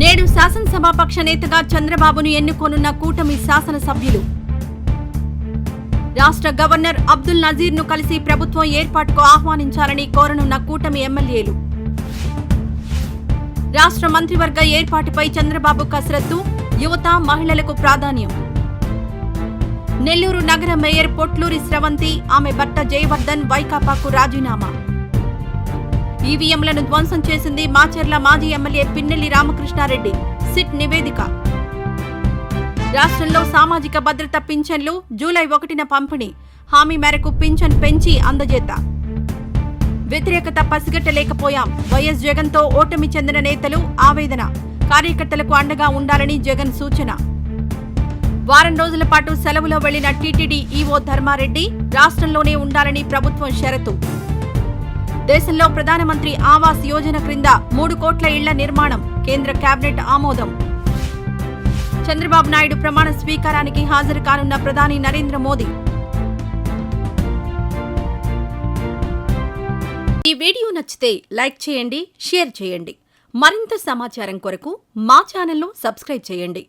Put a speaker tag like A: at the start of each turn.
A: నేడు శాసనసభాపక్ష నేతగా చంద్రబాబును ఎన్నుకోనున్న కూటమి శాసనసభ్యులు. రాష్ట్ర గవర్నర్ అబ్దుల్ నజీర్ను కలిసి ప్రభుత్వం ఏర్పాటుకు ఆహ్వానించాలని కోరనున్న కూటమి ఎమ్మెల్యేలు. రాష్ట్ర మంత్రివర్గ ఏర్పాటుపై చంద్రబాబు కసరత్తు, యువత, మహిళలకు ప్రాధాన్యం. నెల్లూరు నగర మేయర్ పొట్లూరి స్రవంతి, ఆమె భర్త జయవర్ధన్ వైకాపాకు రాజీనామా. ఈవీఎంలను ధ్వంసం చేసింది మాచర్ల మాజీ ఎమ్మెల్యే పిన్నెల్లి రామకృష్ణారెడ్డి, సిట్ నివేదిక. రాష్ట్రంలో సామాజిక భద్రత పింఛన్లు జూలై 1న పంపిణీ, హామీ మేరకు పింఛన్ పెంచి అందజేత. వ్యతిరేకత పసిగట్టలేకపోయాం, వైఎస్ జగన్తో ఓటమి చెందిన నేతలు ఆవేదన, కార్యకర్తలకు అండగా ఉండాలని జగన్ సూచన. వారం రోజుల పాటు సెలవులో వెళ్లిన టీటీడీ ఈవో ధర్మారెడ్డి రాష్ట్రంలోనే ఉండాలని ప్రభుత్వం షరతు. దేశంలో ప్రధానమంత్రి ఆవాస్ యోజన క్రింద 3 కోట్ల ఇళ్ల నిర్మాణం, కేంద్ర కేబినెట్ ఆమోదం. చంద్రబాబు నాయుడు ప్రమాణ స్వీకారానికి హాజరు కానున్న ప్రధాని నరేంద్ర మోదీ. ఈ వీడియో నచ్చితే లైక్ చేయండి, షేర్ చేయండి. మరింత సమాచారం కొరకు మా ఛానల్ను సబ్స్క్రైబ్ చేయండి.